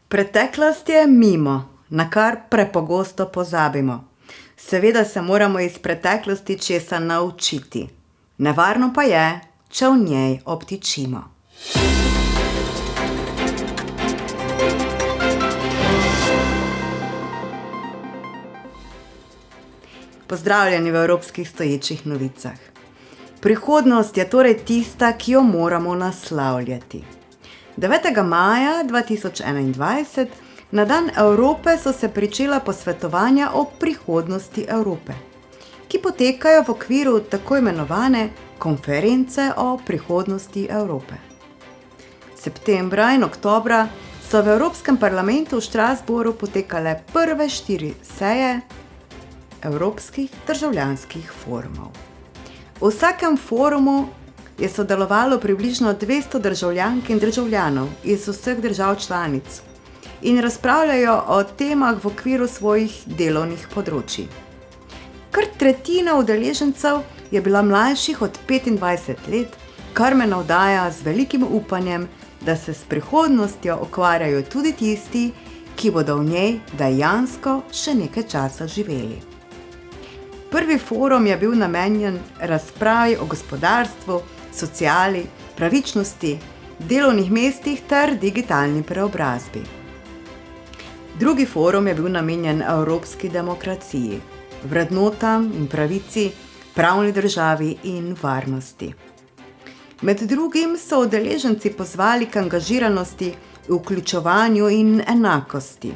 Preteklost je mimo, na kar prepogosto pozabimo. Seveda se moramo iz preteklosti česa naučiti. Nevarno pa je, če v njej obtičimo. Pozdravljeni v Evropskih stoječih novicah. Prihodnost je torej tista, ki jo moramo naslavljati. 9. maja 2021, na dan Evrope, so se pričela posvetovanja o prihodnosti Evrope, ki potekajo v okviru tako imenovane konference o prihodnosti Evrope. Septembra in oktobra so v Evropskem parlamentu v Strasbourgu potekale prve 4 seje Evropskih državljanskih forumov. V vsakem forumu je sodelovalo približno 200 državljank in državljanov iz vseh držav članic in razpravljajo o temah v okviru svojih delovnih področij. Kar tretjina udeležencev je bila mlajših od 25 let, kar me navdaja z velikim upanjem, da se s prihodnostjo ukvarjajo tudi tisti, ki bodo v njej dejansko še nekaj časa živeli. Prvi forum je bil namenjen razpravi o gospodarstvu, sociali, pravičnosti, delovnih mestih ter digitalni preobrazbi. Drugi forum je bil namenjen evropski demokraciji, vrednotam in pravici, pravni državi in varnosti. Med drugim so udeleženci pozvali k angažiranosti, vključevanju in enakosti.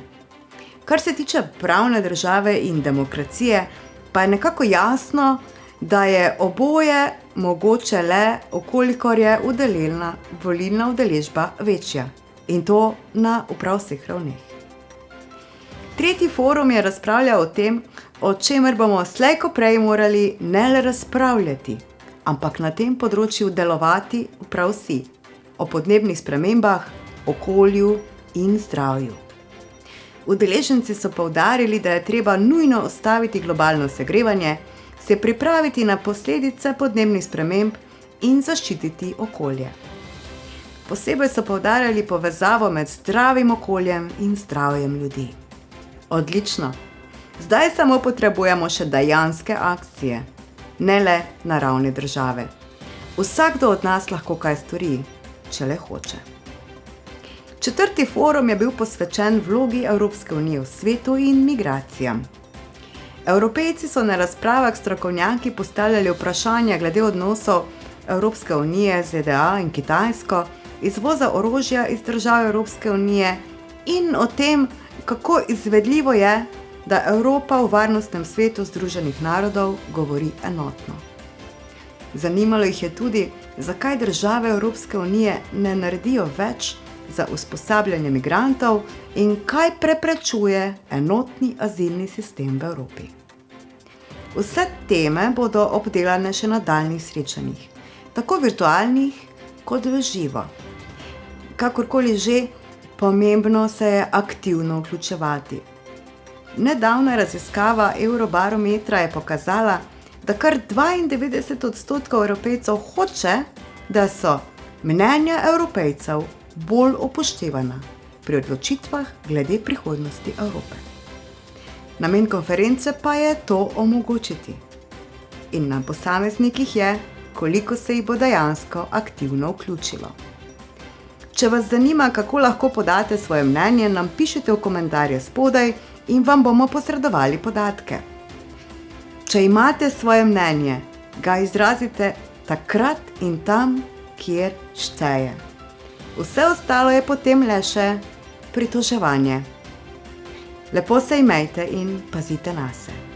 Kar se tiče pravne države in demokracije, pa je nekako jasno, da je oboje mogoče le, kolikor je volilna udeležba večja, in to na prav vseh ravneh. Tretji forum je razpravljal o tem, o čemer bomo slej ko prej morali ne le razpravljati, ampak na tem področju delovati prav vsi, o podnebnih spremembah, okolju in zdravju. Udeleženci so poudarili, da je treba nujno ustaviti globalno segrevanje, se pripraviti na posledice podnebnih sprememb in zaščititi okolje. Posebej so poudarjali povezavo med zdravim okoljem in zdravjem ljudi. Odlično! Zdaj samo potrebujemo še dejanske akcije, ne le na ravni države. Vsakdo od nas lahko kaj stori, če le hoče. Četrti forum je bil posvečen vlogi Evropske unije v svetu in migracijam. Evropejci so na razpravah strokovnjaki postavljali vprašanja glede odnosov Evropske unije z ZDA in Kitajsko, izvoza orožja iz držav Evropske unije in o tem, kako izvedljivo je, da Evropa v varnostnem svetu Združenih narodov govori enotno. Zanimalo jih je tudi, zakaj države Evropske unije ne naredijo več za usposabljanje migrantov in kaj preprečuje enotni azilni sistem v Evropi. Vse teme bodo obdelane še na nadaljnjih srečanjih, tako virtualnih kot v živo. Kakorkoli že, pomembno se je aktivno vključevati. Nedavna raziskava Eurobarometra je pokazala, da kar 92% Evropejcev hoče, da so mnenja Evropejcev bolj upoštevana pri odločitvah glede prihodnosti Evrope. Namen konference pa je to omogočiti. In na posameznikih je, koliko se jih bo dejansko aktivno vključilo. Če vas zanima, kako lahko podate svoje mnenje, nam pišite v komentarje spodaj in vam bomo posredovali podatke. Če imate svoje mnenje, ga izrazite takrat in tam, kjer šteje. Vse ostalo je potem le še pritoževanje. Lepo se imejte in pazite nase.